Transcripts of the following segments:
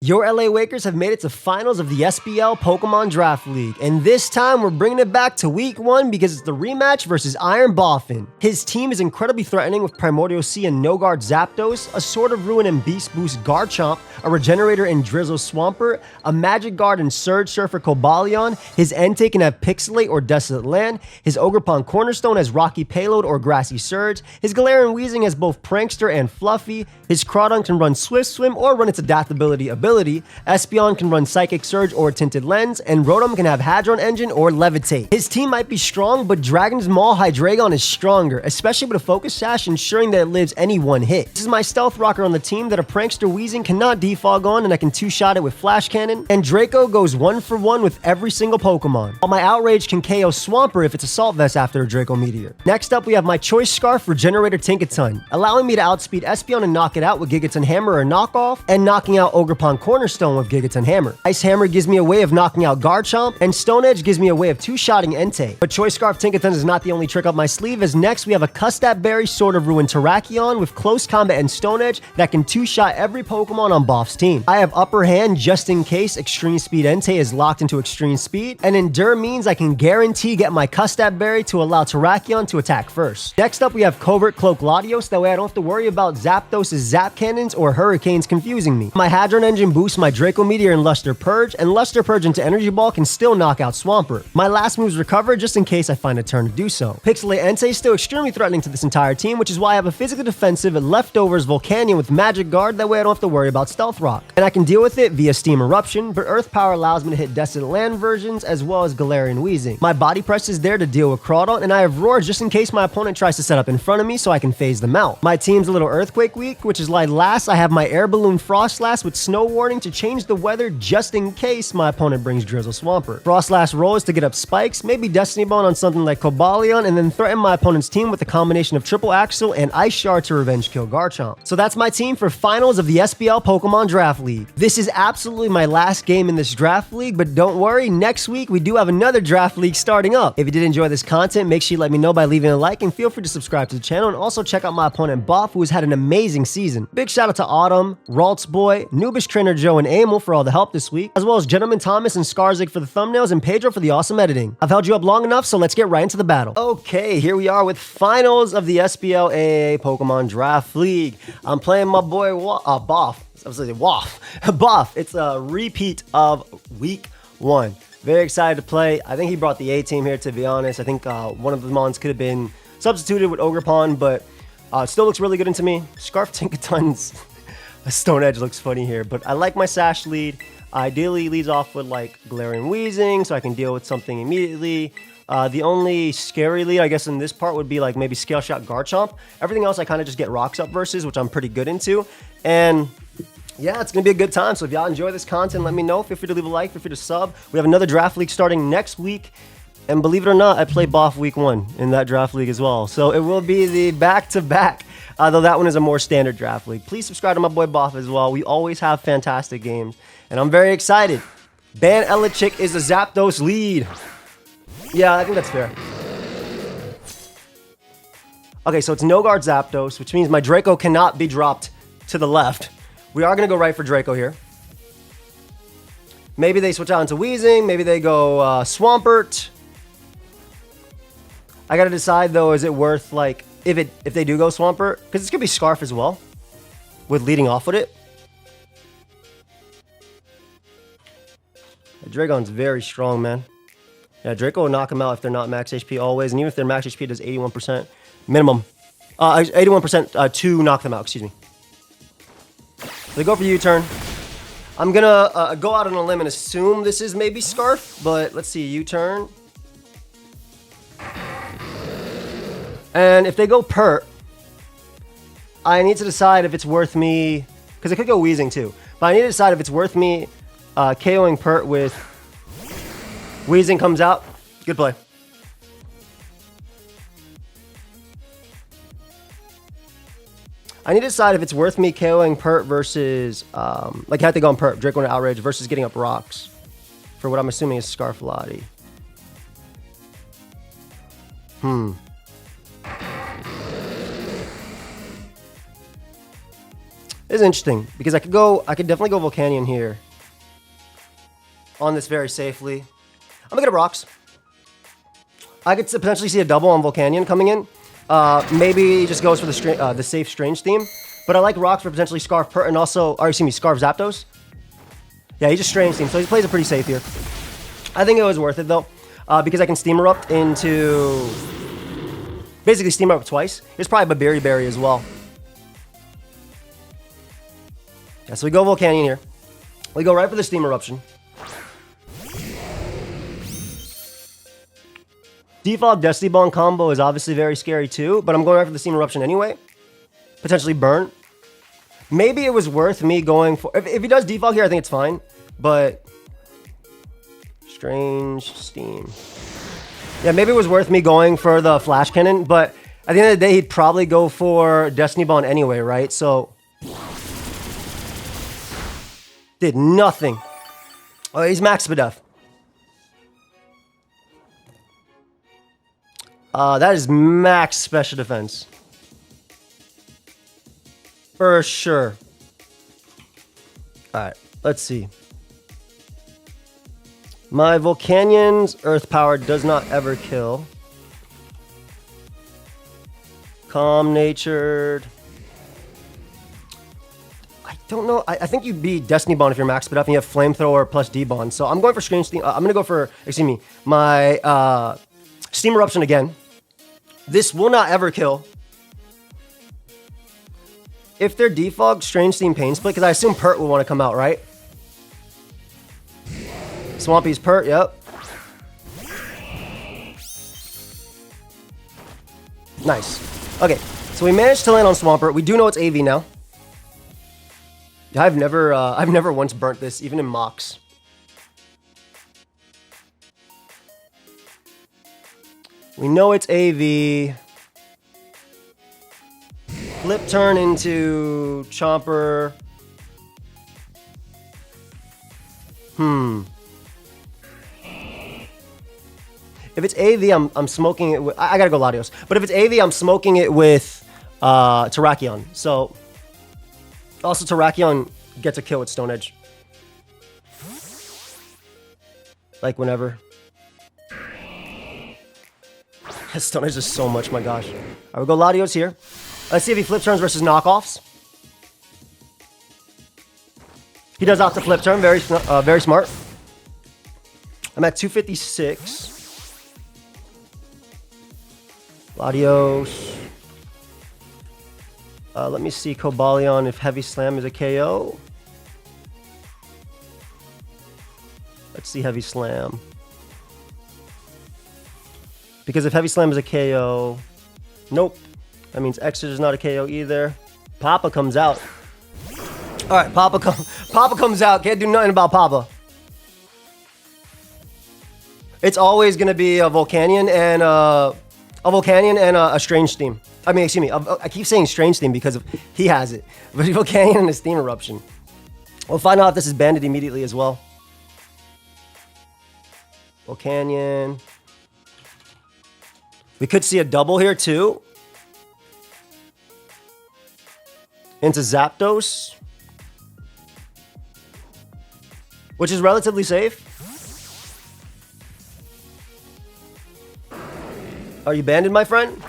Your LA Wakers have made it to finals of the SPL Pokemon Draft League, and this time we're bringing it back to week 1 because it's the rematch versus IronBoffin. His team is incredibly threatening with Primordial Sea and No Guard Zapdos, a Sword of Ruin and Beast Boost Garchomp, a Regenerator and Drizzle Swampert, a Magic Guard and Surge Surfer Cobalion. His Entei can have Pixelate or Desolate Land. His Ogerpon Cornerstone has Rocky Payload or Grassy Surge. His Galarian Weezing has both Prankster and Fluffy. His Crawdon can run Swift Swim or run its Adaptability ability. Espeon can run Psychic Surge or Tinted Lens, and Rotom can have Hadron Engine or Levitate. His team might be strong, but Dragon's Maul Hydreigon is stronger, especially with a Focus Sash ensuring that it lives any one hit. This is my Stealth Rocker on the team that a Prankster Weezing cannot defog on, and I can 2-shot it with Flash Cannon, and Draco goes 1-for-1 with every single Pokemon, while my Outrage can KO Swampert if it's Assault Vest after a Draco Meteor. Next up, we have my Choice Scarf Regenerator Tinkaton, allowing me to outspeed Espeon and knock it out with Gigaton Hammer or Knockoff, and knocking out Ogerpon Cornerstone with Gigaton Hammer. Ice Hammer gives me a way of knocking out Garchomp, and Stone Edge gives me a way of 2-shotting Entei. But Choice Scarf Tinkaton is not the only trick up my sleeve, as next we have a Custap Berry Sword of Ruin Terrakion with Close Combat and Stone Edge that can 2-shot every Pokemon on Boff's team. I have Upper Hand just in case Extreme Speed Entei is locked into Extreme Speed, and Endure means I can guarantee get my Custap Berry to allow Terrakion to attack first. Next up we have Covert Cloak Latios, that way I don't have to worry about Zapdos' Zap Cannons or Hurricanes confusing me. My Hadron Engine boosts my Draco Meteor and Luster Purge, and Luster Purge into Energy Ball can still knock out Swampert. My last move's Recover just in case I find a turn to do so. Pixelate Entei is still extremely threatening to this entire team, which is why I have a physically defensive Leftovers Volcanion with Magic Guard, that way I don't have to worry about Stealth Rock. And I can deal with it via Steam Eruption, but Earth Power allows me to hit Desolate Land versions as well as Galarian Weezing. My Body Press is there to deal with Crawdon, and I have Roar just in case my opponent tries to set up in front of me so I can phase them out. My team's a little Earthquake weak, which is why last I have my Air Balloon Frostlass with Snow Warning to change the weather just in case my opponent brings Drizzle Swampert. Frostlass roll is to get up spikes, maybe Destiny Bond on something like Cobalion, and then threaten my opponent's team with a combination of Triple Axle and Ice Shard to revenge kill Garchomp. So that's my team for finals of the SPL Pokemon Draft League. This is absolutely my last game in this draft league, but don't worry, next week we do have another draft league starting up. If you did enjoy this content, make sure you let me know by leaving a like, and feel free to subscribe to the channel, and also check out my opponent Boff, who has had an amazing season. Big shout out to Autumn, Raltz Boy, Noobish Trainer Joe, and Amel for all the help this week, as well as Gentleman Thomas and Skarzig for the thumbnails, and Pedro for the awesome editing. I've held you up long enough, so let's get right into the battle. Okay, here we are with finals of the SPL AAA Pokemon Draft League. I'm playing my boy Boff. I was saying Waff. Boff. It's a repeat of week 1. Very excited to play. I think he brought the A team here, to be honest. I think one of the mons could have been substituted with Ogerpon, but it still looks really good into me. Scarf Tinkaton's Stone Edge looks funny here, but I like my Sash lead. Ideally leads off with like Galarian Weezing, so I can deal with something immediately. The only scary lead, I guess, in this part would be like maybe Scale Shot Garchomp. Everything else I kind of just get Rocks Up versus, which I'm pretty good into. And yeah, it's going to be a good time. So if y'all enjoy this content, let me know. Feel free to leave a like, feel free to sub. We have another draft league starting next week. And believe it or not, I played Boff week 1 in that draft league as well. So it will be the back-to-back, though that one is a more standard draft league. Please subscribe to my boy Boff as well. We always have fantastic games, and I'm very excited. Ban Elichick is a Zapdos lead. Yeah, I think that's fair. Okay, so it's No Guard Zapdos, which means my Draco cannot be dropped to the left. We are going to go right for Draco here. Maybe they switch out into Weezing. Maybe they go Swampert. I got to decide, though, is it worth, like, if they do go Swampert? Because it's going to be Scarf as well, with leading off with it. Dragon's very strong, man. Yeah, Draco will knock him out if they're not max HP always. And even if their max HP does 81% minimum. 81% to knock them out, excuse me. They go for U-turn. I'm going to go out on a limb and assume this is maybe Scarf. But let's see, U-turn. And if they go Pert, I need to decide if it's worth me... Because it could go Weezing too. But I need to decide if it's worth me KOing Pert with... Weezing comes out. Good play. I need to decide if it's worth me KOing Pert versus... like, had they gone Pert, Draco and Outrage, versus getting up Rocks. For what I'm assuming is Scarflati. This is interesting because I could definitely go Volcanion here. On this very safely. I'm gonna get a Rocks. I could potentially see a double on Volcanion coming in. Maybe he just goes for the safe Strange theme. But I like Rocks for potentially Scarf Pert and also, or excuse me, Scarf Zapdos. Yeah, he just Strange theme, so he plays it pretty safe here. I think it was worth it though, because I can Steam Erupt into... Basically Steam Erupt twice. It's probably Babiri Berry as well. Yeah, so we go Volcanion here. We go right for the Steam Eruption. Defog Destiny Bond combo is obviously very scary too, but I'm going right for the Steam Eruption anyway. Potentially burn. Maybe it was worth me going for... If he does defog here, I think it's fine. But... Strange Steam. Yeah, maybe it was worth me going for the Flash Cannon, but at the end of the day, he'd probably go for Destiny Bond anyway, right? So... Did nothing. Oh, he's Max Spadef. That is max special defense. For sure. Alright, let's see. My Volcanion's Earth Power does not ever kill. Calm-natured. I don't know. I think you'd be Destiny Bond if you're Max Spadef and you have Flamethrower plus D-Bond. So I'm going for Strange Steam. I'm going to go for, excuse me, my Steam Eruption again. This will not ever kill. If they're defogged, Strange Steam Pain Split, because I assume Pert will want to come out, right? Swampy's Pert, yep. Nice. Okay, so we managed to land on Swampert. We do know it's AV now. I've never once burnt this, even in mocks. We know it's AV. Flip turn into Chomper. If it's AV, I'm smoking it with... I gotta go Latios. But if it's AV, I'm smoking it with Terrakion. So... Also, Terrakion gets a kill with Stone Edge. Like, whenever. Stone Edge is so much, my gosh. Alright, we'll go Latios here. Let's see if he flip turns versus knockoffs. He does opt to flip turn. Very smart. I'm at 256. Latios. Let me see Cobalion if Heavy Slam is a KO. Let's see Heavy Slam. Because if Heavy Slam is a KO... Nope. That means Exit is not a KO either. Papa comes out. Alright, Papa comes out. Can't do nothing about Papa. It's always going to be a Volcanion and a Strange Steam. I mean, excuse me. I keep saying Strange Steam because he has it. But Volcanion and a Steam Eruption. We'll find out if this is banded immediately as well. Volcanion. We could see a double here too. Into Zapdos. Which is relatively safe. Are you banded, my friend?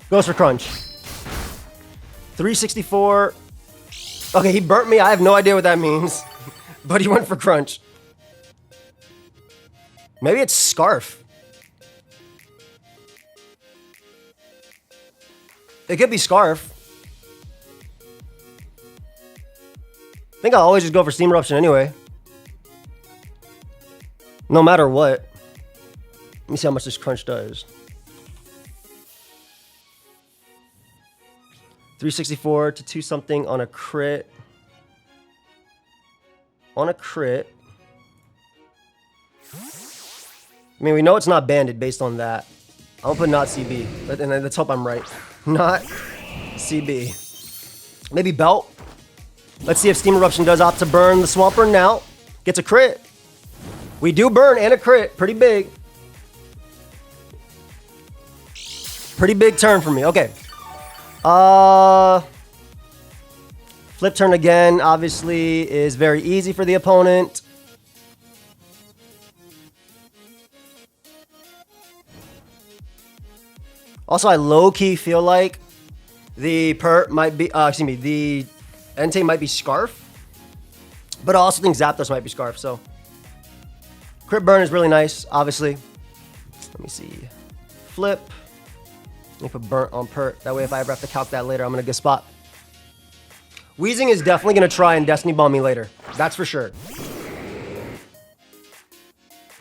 Goes for Crunch. 364. Okay, he burnt me. I have no idea what that means. But he went for Crunch. Maybe it's Scarf. It could be Scarf. I think I'll always just go for Steam Eruption anyway. No matter what. Let me see how much this Crunch does. 364 to 2 something on a crit. On a crit. I mean, we know it's not banded based on that. I'll put not CB. And let's hope I'm right. Not CB. Maybe Belt. Let's see if Steam Eruption does opt to burn the Swampert now. Gets a crit. We do burn and a crit. Pretty big. Pretty big turn for me. Okay. Flip turn again, obviously, is very easy for the opponent. Also, I low-key feel like the the Entei might be Scarf. But I also think Zapdos might be Scarf, so. Crit Burn is really nice, obviously. Let me see. Flip. Let me put Burnt on Pert. That way if I ever have to calc that later, I'm in a good spot. Weezing is definitely going to try and Destiny Bomb me later. That's for sure.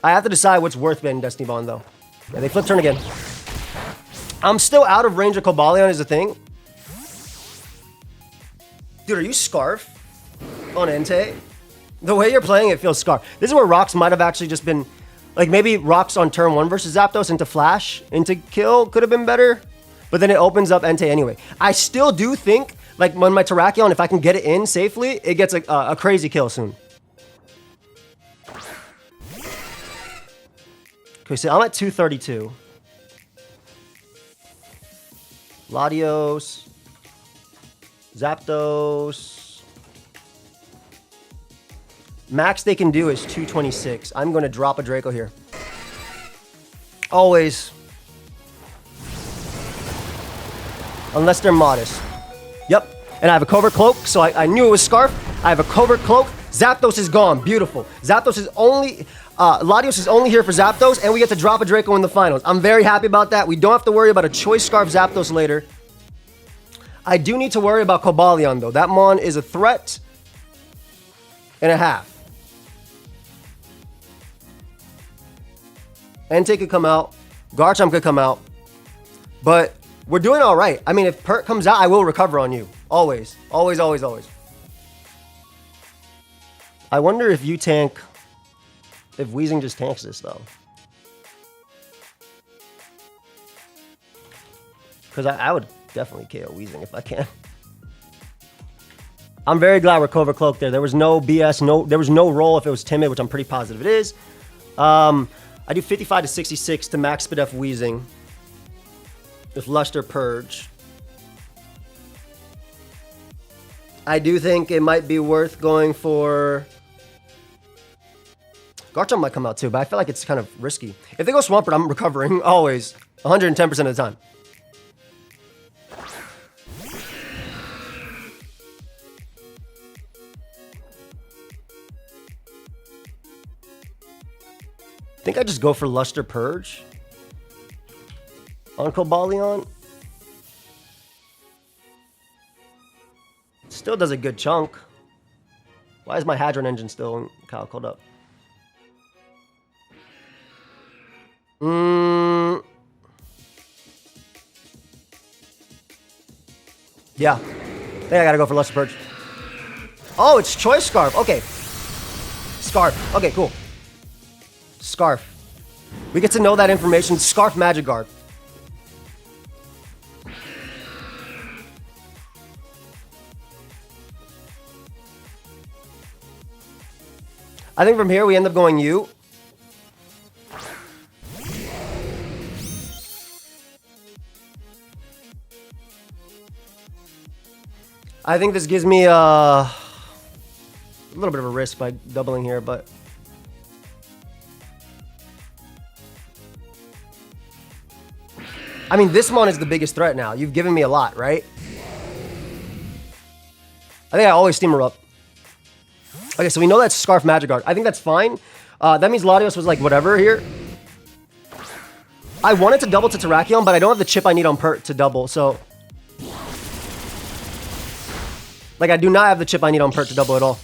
I have to decide what's worth betting Destiny Bomb, though. Yeah, they flip turn again. I'm still out of range of Cobalion is the thing. Dude, are you Scarf on Entei? The way you're playing it feels Scarf. This is where Rocks might have actually just been... Like, maybe Rocks on turn 1 versus Zapdos into Flash, into Kill could have been better. But then it opens up Entei anyway. I still do think, like, when my Terrakion, if I can get it in safely, it gets a crazy kill soon. Okay, so I'm at 232. Latios. Zapdos. Max they can do is 226. I'm going to drop a Draco here. Always. Unless they're modest. Yep. And I have a Covert Cloak, so I knew it was Scarf. I have a Covert Cloak. Zapdos is gone. Beautiful. Zapdos is only... Latios is only here for Zapdos, and we get to drop a Draco in the finals. I'm very happy about that. We don't have to worry about a Choice Scarf Zapdos later. I do need to worry about Cobalion, though. That Mon is a threat and a half. Entei could come out. Garchomp could come out. But we're doing all right. I mean, if Pert comes out, I will recover on you. Always. Always, always, always. I wonder if you tank... If Weezing just tanks this, though. Because I would definitely KO Weezing if I can. I'm very glad we're Covert Cloak there. There was no BS. There was no roll if it was Timid, which I'm pretty positive it is. I do 55 to 66 to max speed F Weezing. With Luster Purge. I do think it might be worth going for... Garchomp might come out too, but I feel like it's kind of risky. If they go Swampert, I'm recovering always. 110% of the time. I think I just go for Luster Purge on Cobalion. Still does a good chunk. Why is my Hadron engine still called up? Yeah. I think I gotta go for Luster Purge. Oh, it's Choice Scarf. Okay. Scarf. Okay, cool. Scarf. We get to know that information. Scarf Magic Guard. I think from here we end up going U. I think this gives me a little bit of a risk by doubling here, but... I mean, this Mon is the biggest threat now. You've given me a lot, right? I think I always steam her up. Okay, so we know that's Scarf Magic Guard. I think that's fine. That means Latios was like, whatever here. I wanted to double to Terrakion, but I don't have the chip I need on Pert to double, so... Like, I do not have the chip I need on Pert to double at all.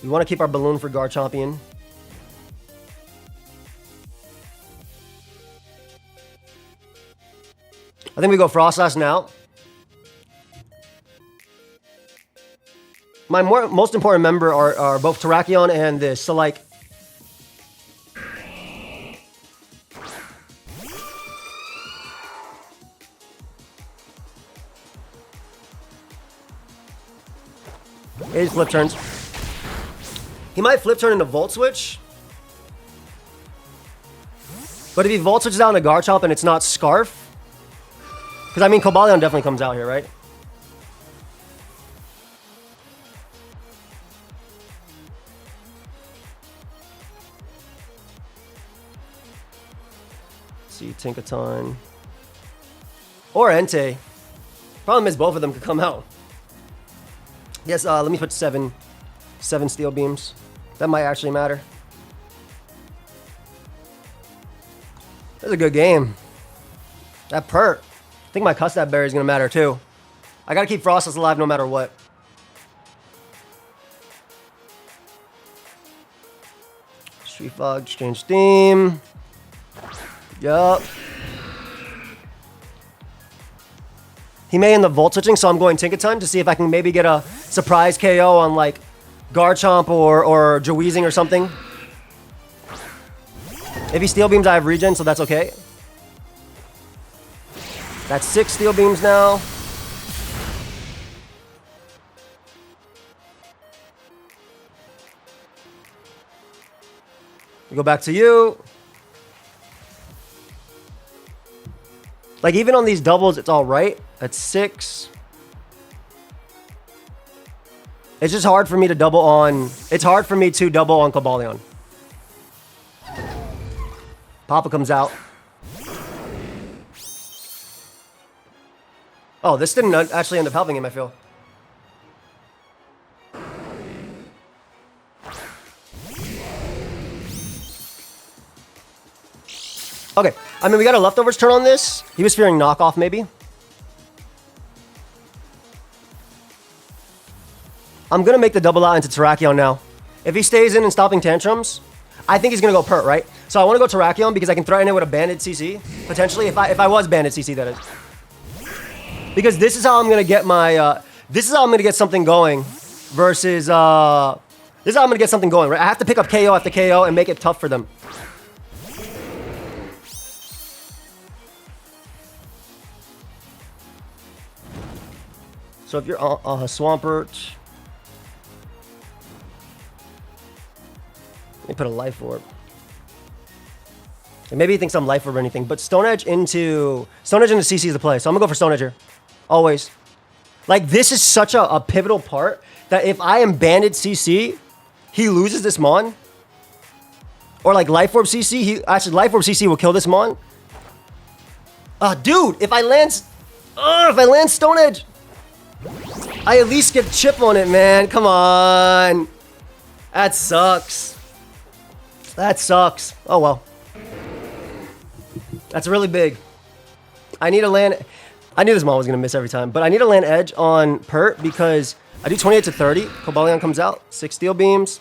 We want to keep our balloon for Garchompion. I think we go Frostlass now. My most important member are both Terrakion and this. So, like... Here's flip turns. He might flip turn into Volt Switch. But if he Volt switches out into Garchomp and it's not Scarf, because I mean Cobalion definitely comes out here, right? Let's see, Tinkaton. Or Entei. Problem is both of them could come out. Yes, let me put seven Steel Beams. That might actually matter. That's a good game. That Pert. I think my Custap Berry is going to matter too. I got to keep Frostless alive no matter what. Street Fog, Strange Theme. Yup. He may end up Volt switching, so I'm going Tinkaton to see if I can maybe get a surprise KO on like Garchomp or Jaweezing or something. If he Steel Beams, I have regen, so that's okay. That's 6 Steel Beams now. We go back to you. Like, even on these doubles, it's all right. That's 6. It's just hard for me to double on... It's hard for me to double on Cobalion. Papa comes out. Oh, this didn't actually end up helping him, I feel. Okay, I mean, we got a leftovers turn on this. He was fearing knockoff, maybe. I'm going to make the double out into Terrakion now. If he stays in and stopping tantrums, I think he's going to go Pert, right? So I want to go Terrakion because I can threaten it with a banded CC, potentially, if I was banded CC, that is. Because this is how I'm going to get my... this is how I'm going to get something going versus... this is how I'm going to get something going, right? I have to pick up KO after KO and make it tough for them. So if you're Swampert... Let me put a Life Orb. And maybe he thinks I'm Life Orb or anything, but Stone Edge into CC is the play. So I'm going to go for Stone Edge here. Always. Like, this is such a pivotal part that if I am banded CC, he loses this Mon. Or like Life Orb CC, actually Life Orb CC will kill this Mon. Dude, if I land Stone Edge, I at least get chip on it, man. Come on. That sucks. That sucks. Oh, well. That's really big. I need to land... I knew this Mon was going to miss every time, but I need to land Edge on Pert because I do 28 to 30. Cobalion comes out. 6 Steel Beams.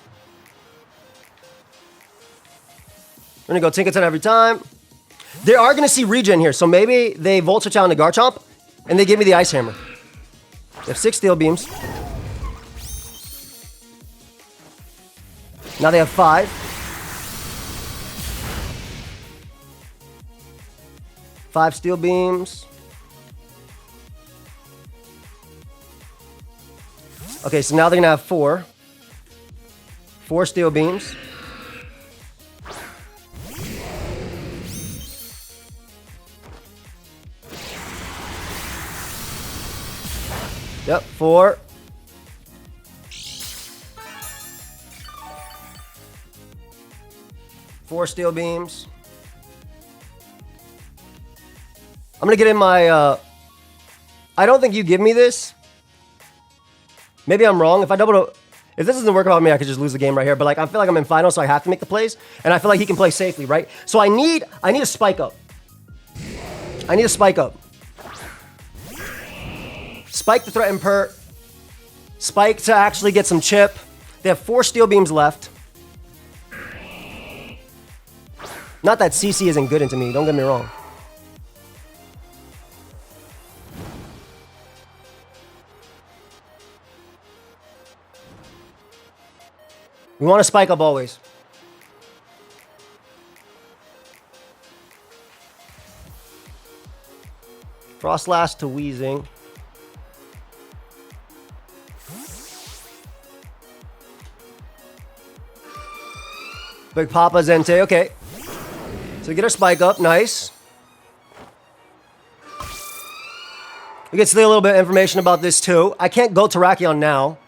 I'm going to go Tinkaton every time. They are going to see regen here, so maybe they Volt Switch out into Garchomp, and they give me the Ice Hammer. They have 6 Steel Beams. Now they have 5. Five Steel Beams. Okay, so now they're going to have 4. 4 Steel Beams. Yep, 4. Four Steel Beams. I'm going to get in my... I don't think you give me this. Maybe I'm wrong. If I double... If this doesn't work out for me, I could just lose the game right here. But like, I feel like I'm in finals, so I have to make the plays. And I feel like he can play safely, right? So I need a spike up. I need a spike up. Spike to threaten Pert. Spike to actually get some chip. They have 4 Steel Beams left. Not that CC isn't good into me, don't get me wrong. We want to spike up always. Frostlash to Weezing. Big Papa Entei, okay. we get our spike up. Nice. We get to see a little bit of information about this too. I can't go Terrakion now.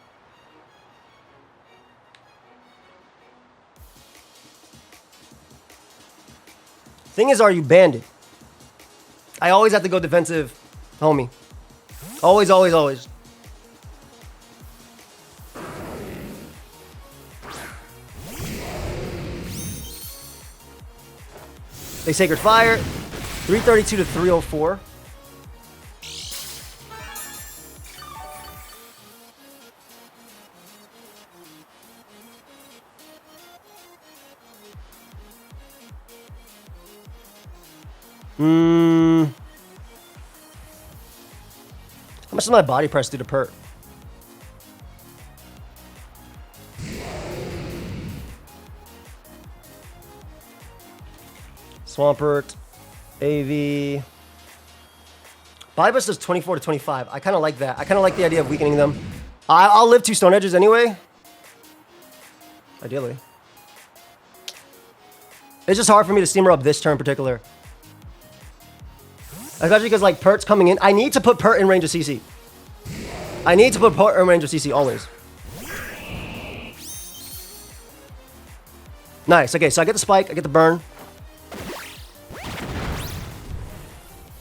Thing is, are you banded? I always have to go defensive, homie. Always, always, always. They Sacred Fire. 332 to 304. How much does my body press do to pert? Swampert, AV. Body press does 24 to 25. I kind of like that. I kind of like the idea of weakening them. I'll live 2 Stone Edges anyway. Ideally. It's just hard for me to steamer up this turn in particular. Especially because, like, Pert's coming in. I need to put Pert in range of CC. I need to put Pert in range of CC always. Nice. Okay, so I get the spike. I get the burn.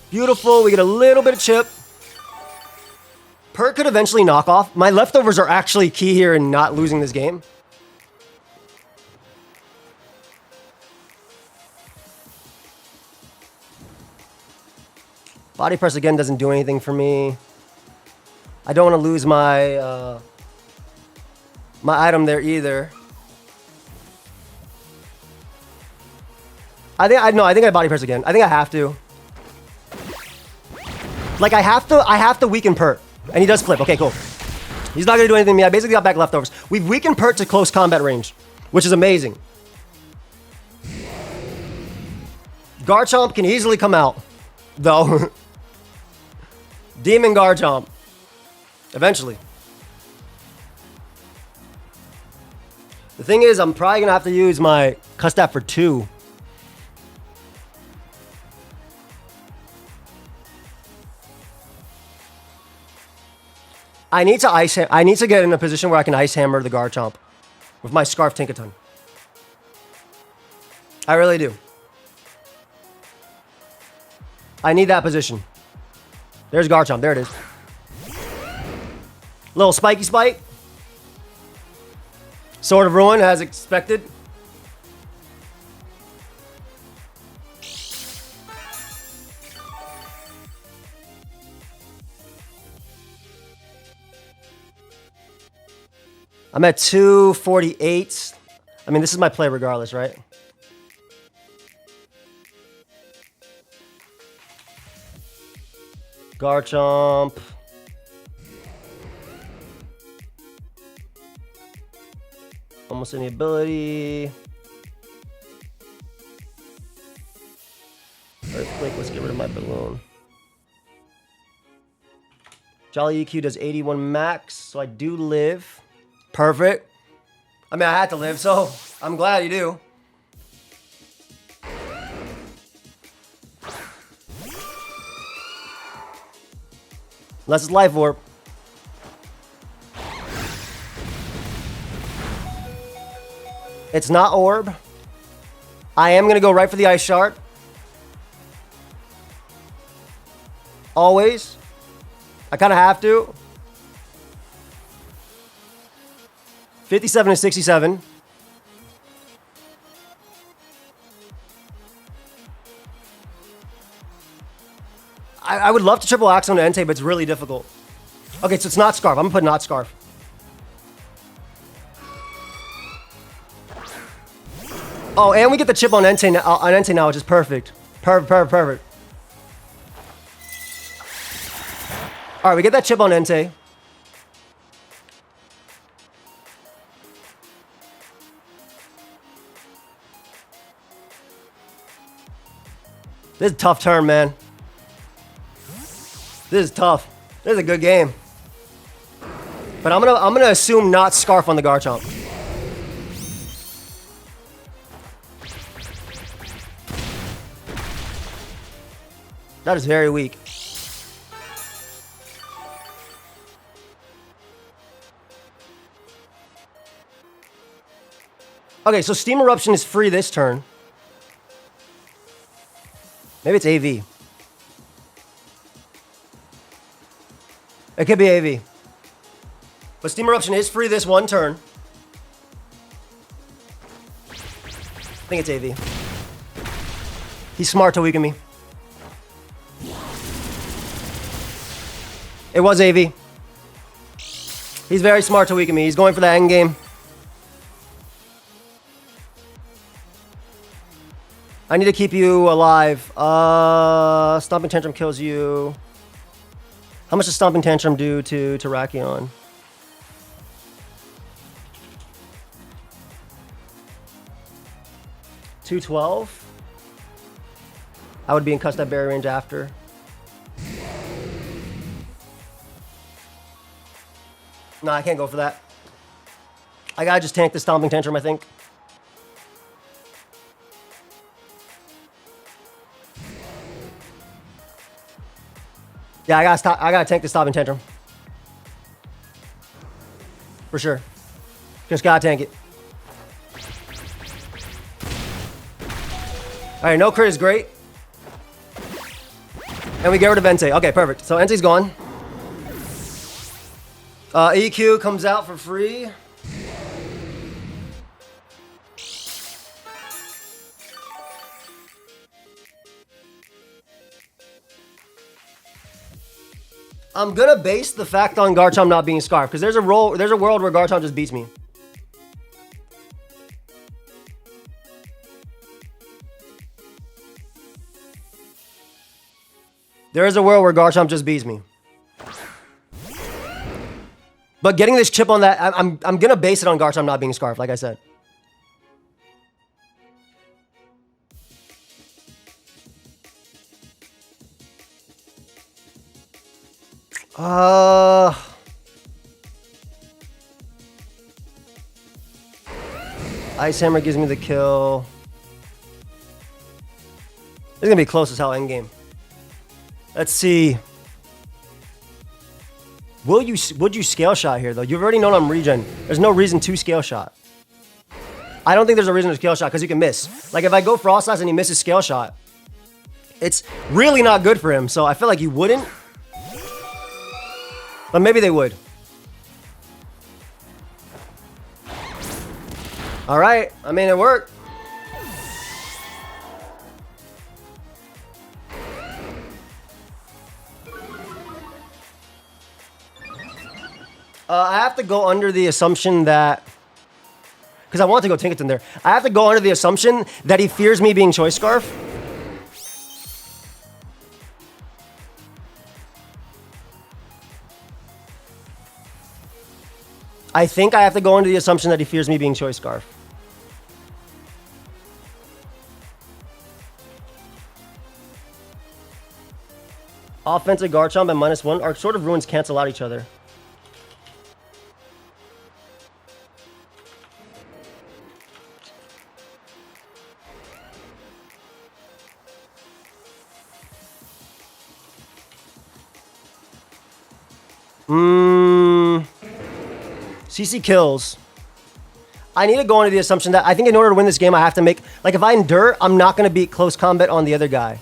Beautiful. We get a little bit of chip. Pert could eventually knock off. My leftovers are actually key here in not losing this game. Body press again doesn't do anything for me. I don't want to lose my my item there either. I think I body press again. I think I have to. Like I have to weaken Pert. And he does flip. Okay, cool. He's not gonna do anything to me. I basically got back leftovers. We've weakened Pert to close combat range, which is amazing. Garchomp can easily come out, though. Demon Garchomp. Eventually. The thing is, I'm probably going to have to use my Custap for 2. I need to get in a position where I can Ice Hammer the Garchomp with my Scarf Tinkaton. I really do. I need that position. There's Garchomp. There it is. Little spiky spike. Sword of Ruin as expected. I'm at 248. I mean, this is my play regardless, right? Garchomp. Almost any ability. Earthquake, let's get rid of my balloon. Jolly EQ does 81 max, so I do live. Perfect. I mean, I had to live, so I'm glad you do. Unless it's Life Orb. It's not Orb. I am going to go right for the Ice Shard. Always. I kind of have to. 57 to 67. I would love to triple axe on Entei, but it's really difficult. Okay, so it's not Scarf. I'm going to put not Scarf. Oh, and we get the chip on Entei now, which is perfect. Perfect. All right, we get that chip on Entei. This is a tough turn, man. This is tough. This is a good game. But I'm gonna assume not Scarf on the Garchomp. That is very weak. Okay, so Steam Eruption is free this turn. Maybe it's AV. It could be AV. But Steam Eruption is free this one turn. I think it's AV. He's smart to weaken me. It was AV. He's very smart to weaken me. He's going for the end game. I need to keep you alive. Stomping Tantrum kills you. How much does Stomping Tantrum do to Terrakion? $212. I would be in Custard Berry range after. No, I can't go for that. I gotta just tank the Stomping Tantrum, I think. Yeah, I gotta tank the Stomping Tantrum. For sure. Just gotta tank it. Alright, no crit is great. And we get rid of Entei. Okay, perfect. So Entei's gone. EQ comes out for free. I'm gonna base the fact on Garchomp not being Scarf, because there's a world where Garchomp just beats me. There is a world where Garchomp just beats me. But getting this chip on that, I'm gonna base it on Garchomp not being Scarf, like I said. Ice Hammer gives me the kill. This is gonna be close as hell endgame. Let's see. Would you scale shot here though? You've already known I'm regen. There's no reason to scale shot. I don't think there's a reason to scale shot because you can miss. Like if I go Frost Slice and he misses scale shot, it's really not good for him. So I feel like you wouldn't. But maybe they would. All right. I mean, it worked. I have to go under the assumption that... Because I want to go Tinkerton there. I have to go under the assumption that he fears me being Choice Scarf. I think I have to go under the assumption that he fears me being Choice Scarf. Offensive Garchomp and -1 are sort of ruins cancel out each other. CC kills. I need to go under the assumption that I think in order to win this game, I have to make... Like, if I endure, I'm not going to beat close combat on the other guy.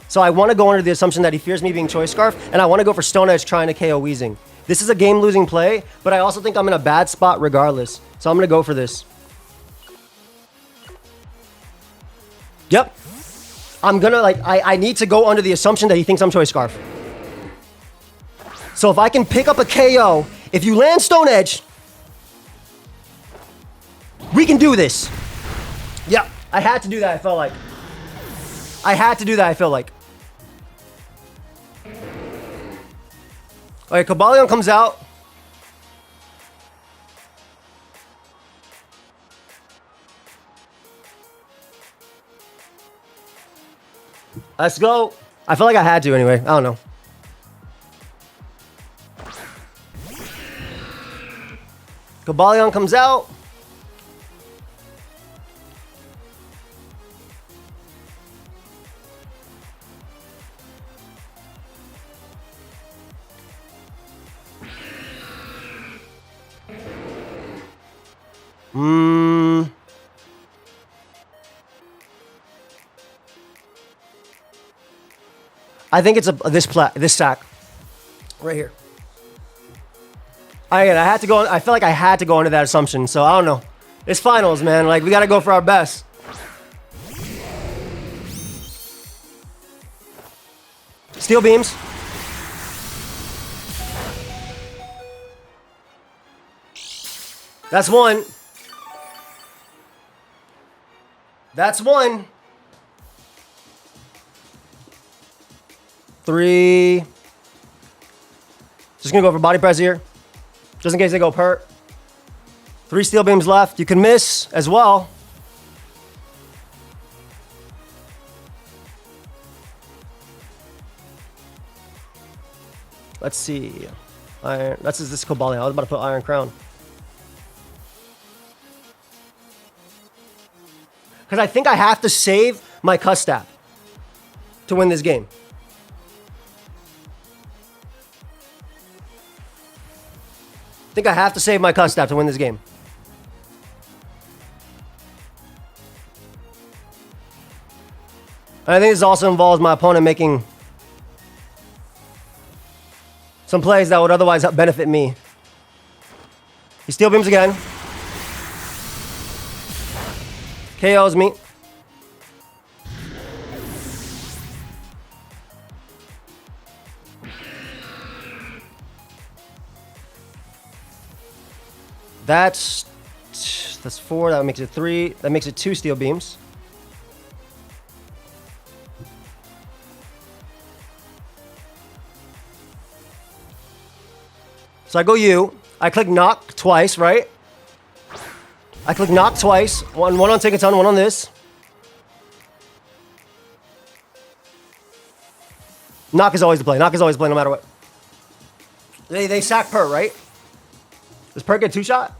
So I want to go under the assumption that he fears me being Choice Scarf, and I want to go for Stone Edge trying to KO Weezing. This is a game-losing play, but I also think I'm in a bad spot regardless. So I'm going to go for this. Yep. I'm going to, like... I need to go under the assumption that he thinks I'm Choice Scarf. So if I can pick up a KO... If you land Stone Edge, we can do this. Yeah, I had to do that, I felt like. I had to do that, I feel like. Okay, Cobalion comes out. Let's go. I felt like I had to anyway. I don't know. Cobalion comes out. I think it's this sack right here. I had to go. I feel like I had to go into that assumption. So I don't know. It's finals, man. Like we gotta go for our best. Steel beams. That's one. That's one. 3. Just gonna go for body press here. Just in case they go pert. 3 steel beams left. You can miss as well. Let's see. Iron. This is Cobalion. I was about to put Iron Crown. Because I think I have to save my cuss stab to win this game. I think I have to save my cuss stab to win this game. And I think this also involves my opponent making some plays that would otherwise benefit me. He steel beams again. KOs me. That's 4. That makes it 3. That makes it 2 steel beams. So I go U. I click knock twice, right? I click knock twice. One on take a ton, one on this. Knock is always the play. Knock is always the play no matter what. They sack Pert, right? Does Pert get 2-shot?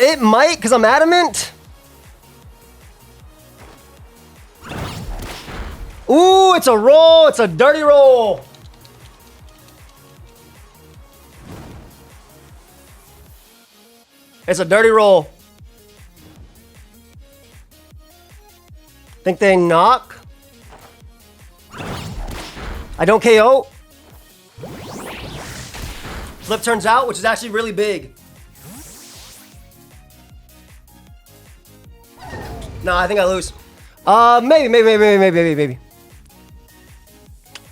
It might, because I'm adamant. Ooh, it's a roll. It's a dirty roll. It's a dirty roll. Think they knock. I don't KO. Flip turns out, which is actually really big. No, I think I lose. Maybe.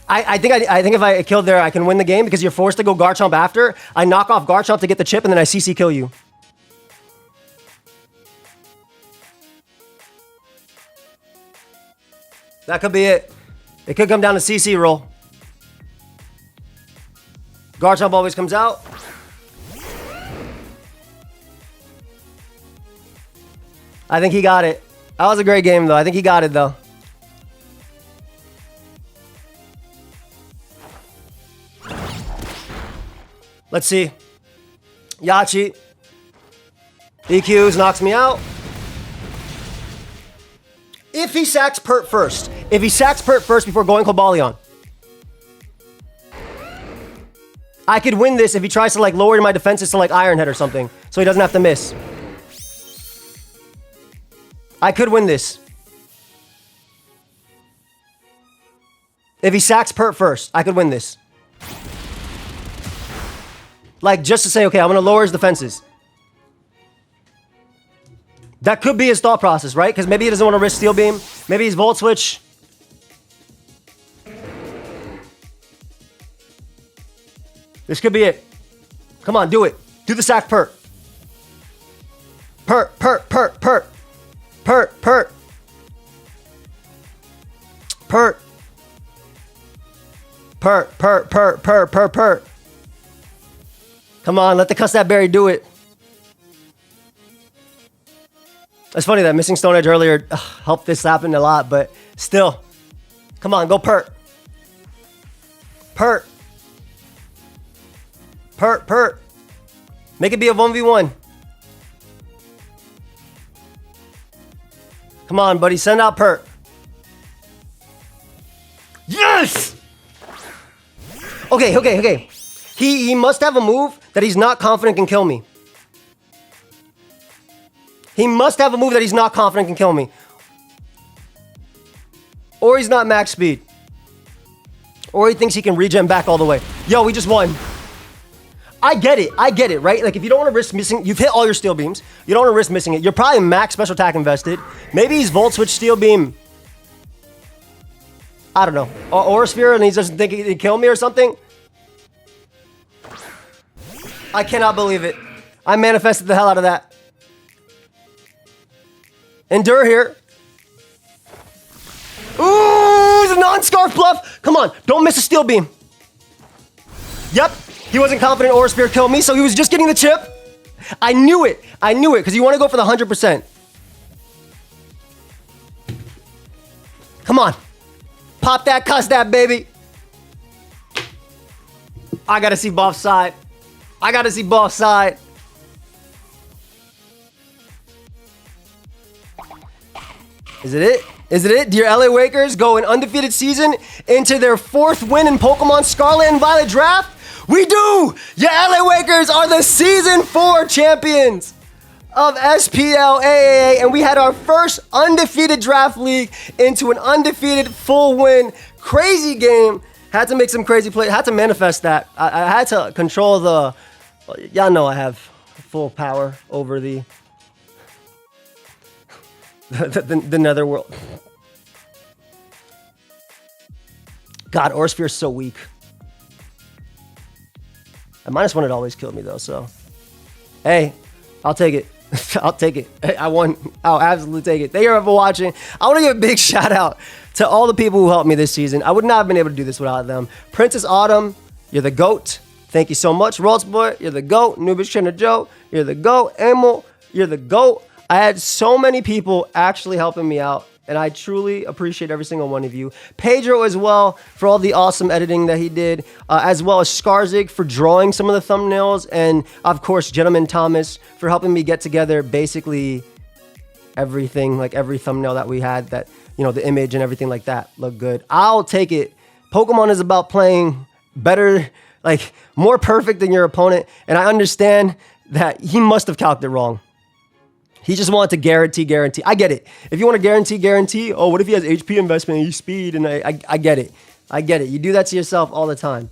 I think if I killed there, I can win the game because you're forced to go Garchomp after. I knock off Garchomp to get the chip, and then I CC kill you. That could be it. It could come down to CC roll. Garchomp always comes out. I think he got it. That was a great game, though. I think he got it, though. Let's see. Yachi. EQs knocks me out. If he sacks Pert first. If he sacks Pert first before going Cobalion. I could win this if he tries to like lower my defenses to like Iron Head or something. So he doesn't have to miss. I could win this. If he sacks Pert first, I could win this. Like, just to say, okay, I'm going to lower his defenses. That could be his thought process, right? Because maybe he doesn't want to risk Steel Beam. Maybe he's Volt Switch. This could be it. Come on, do it. Do the sack Pert. Pert. Pert. Come on, let the cuss that berry do it. It's funny that missing Stone Edge earlier helped this happen a lot, but still. Come on, go Pert. Pert. Make it be a 1v1. Come on, buddy, send out Pert. Yes! Okay. He must have a move that he's not confident can kill me. He must have a move that he's not confident can kill me. Or he's not max speed. Or he thinks he can regen back all the way. Yo, we just won. I get it, right? Like, if you don't want to risk missing, you've hit all your steel beams. You don't want to risk missing it. You're probably max special attack invested. Maybe he's Volt Switch Steel Beam. I don't know. Or Sphere, and he doesn't think he can kill me or something. I cannot believe it. I manifested the hell out of that. Endure here. Ooh, it's a non-scarf bluff. Come on, don't miss a steel beam. Yep, he wasn't confident Aura Sphere killed me, so he was just getting the chip. I knew it, because you want to go for the 100%. Come on. Pop that, cuss that, baby. I gotta see both side. I gotta see both side. Is it it? Is it it? Do your LA Wakers go an undefeated season into their 4th win in Pokemon Scarlet and Violet draft? We do! Your LA Wakers are the Season 4 champions of SPL AAA, and we had our first undefeated draft league into an undefeated full win. Crazy game. Had to make some crazy plays. Had to manifest that. I had to control the... Y'all know I have full power over the netherworld. God, Aura Sphere is so weak. A -1 had always killed me though, so... Hey, I'll take it. I'll take it. Hey, I won. I'll absolutely take it. Thank you for watching. I want to give a big shout out to all the people who helped me this season. I would not have been able to do this without them. Princess Autumn, you're the GOAT. Thank you so much. Roltzboy, you're the GOAT. Nubish Trainer Joe, you're the GOAT. Emil, you're the GOAT. I had so many people actually helping me out, and I truly appreciate every single one of you. Pedro as well for all the awesome editing that he did, as well as Skarzig for drawing some of the thumbnails, and of course, Gentleman Thomas for helping me get together basically everything, like every thumbnail that we had, that, you know, the image and everything like that looked good. I'll take it. Pokemon is about playing better, like more perfect than your opponent, and I understand that he must have calculated it wrong. He just wanted to guarantee. I get it. If you want to guarantee, oh, what if he has HP investment and he's speed? And I get it. I get it. You do that to yourself all the time.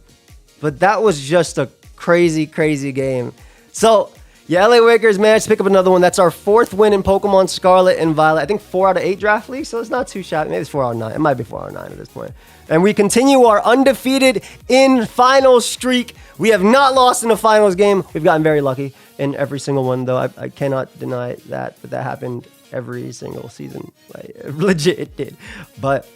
But that was just a crazy, crazy game. So, yeah, LA Wakers managed to pick up another one. That's our 4th win in Pokemon Scarlet and Violet. I think 4 out of 8 draft leagues, so it's not too shabby. Maybe it's 4 out of 9. It might be 4 out of 9 at this point. And we continue our undefeated in finals streak. We have not lost in a finals game. We've gotten very lucky in every single one, though. I cannot deny that, but that happened every single season. Like, legit, it did. But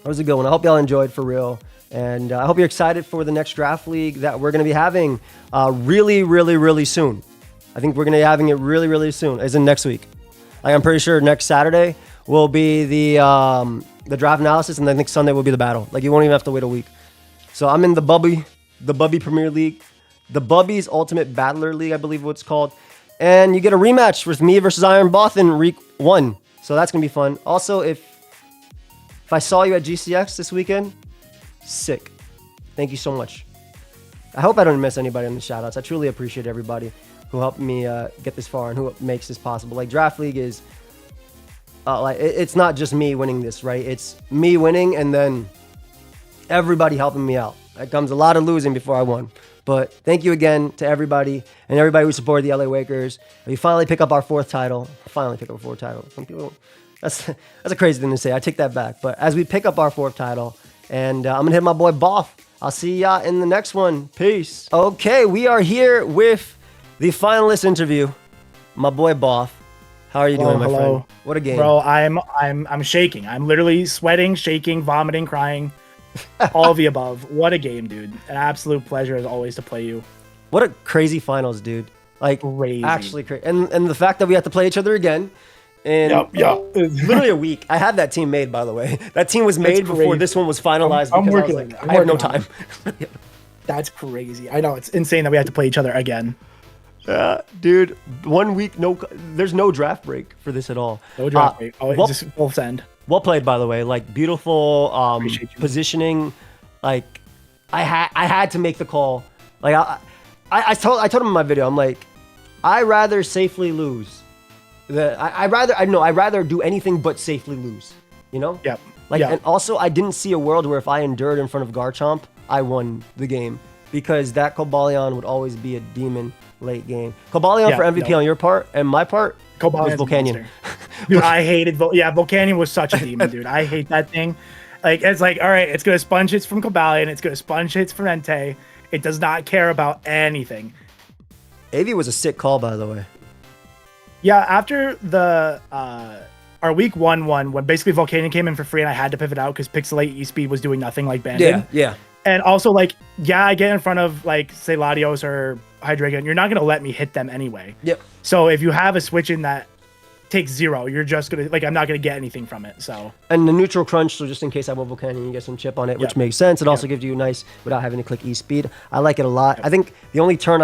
that was a good one. I hope y'all enjoyed for real. And I hope you're excited for the next draft league that we're going to be having really, really, really soon. I think we're going to be having it really, really soon, as in next week. Like, I'm pretty sure next Saturday will be the draft analysis, and I think Sunday will be the battle. Like, you won't even have to wait a week. So I'm in the Bubby Premier League, the Bubby's Ultimate Battler League, I believe what it's called. And you get a rematch with me versus IronBoffin week 1. So that's going to be fun. Also, if I saw you at GCX this weekend, sick. Thank you so much. I hope I don't miss anybody in the shoutouts. I truly appreciate everybody who helped me get this far and who makes this possible. Like, Draft League is, like, it's not just me winning this, right? It's me winning and then everybody helping me out. It comes a lot of losing before I won. But thank you again to everybody and everybody who supported the LA Wakers. We finally pick up our 4th title. Some people, that's a crazy thing to say. I take that back. But as we pick up our 4th title, and I'm going to hit my boy Boff. I'll see y'all in the next one. Peace. Okay, we are here with the finalist interview. My boy Boff. How are you doing, my friend? What a game. Bro, I'm shaking. I'm literally sweating, shaking, vomiting, crying. All of the above. What a game, dude. An absolute pleasure as always to play you. What a crazy finals, dude. Like, crazy. Actually crazy. And the fact that we have to play each other again in literally a week. I had that team made, by the way. That team was made before this one was finalized. I'm working on it. I had no time. That's crazy. I know. It's insane that we have to play each other again. Yeah, dude. 1 week, there's no draft break for this at all. No draft break. Oh, just full send. Well played, by the way. Like, beautiful positioning. Like, I had to make the call Like I told him in my video, I'm like, I rather safely lose. I'd rather do anything but safely lose. You know? Yep. Like, and also I didn't see a world where if I endured in front of Garchomp, I won the game, because that Cobalion would always be a demon late game. Cobalion for MVP on your part, and my part was Volcanion. Dude, I hated Volcanion was such a demon, dude. I hate that thing. Like, it's like, all right, it's gonna sponge hits from Cobalion, it's gonna sponge hits from Entei. It does not care about anything. AV was a sick call, by the way. Yeah, after the our week 1-1, when basically Volcanion came in for free and I had to pivot out because Pixelate E-Speed was doing nothing like Banded. Yeah. And also, like, I get in front of, like, say, Latios or Hydreigon, you're not going to let me hit them anyway. Yep. So if you have a switch in that takes 0, you're just going to, like, I'm not going to get anything from it, so. And the neutral crunch, so just in case I want Volcanion, you get some chip on it, which makes sense. It also gives you a nice, without having to click E-Speed. I like it a lot. I think the only turn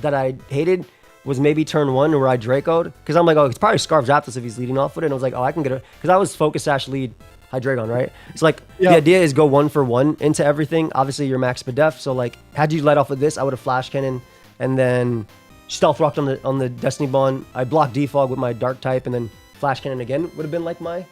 that I hated was maybe turn 1 where I Draco'd, because I'm like, oh, it's probably Scarf Zapdos if he's leading off with it. And I was like, oh, I can get it, because I was Focus Sash lead Hydreigon, right? So like the idea is go 1 for 1 into everything. Obviously you're max Pedef, so like had you let off with this, I would have Flash Cannon and then Stealth Rocked on the Destiny Bond. I blocked Defog with my Dark type, and then Flash Cannon again would have been like my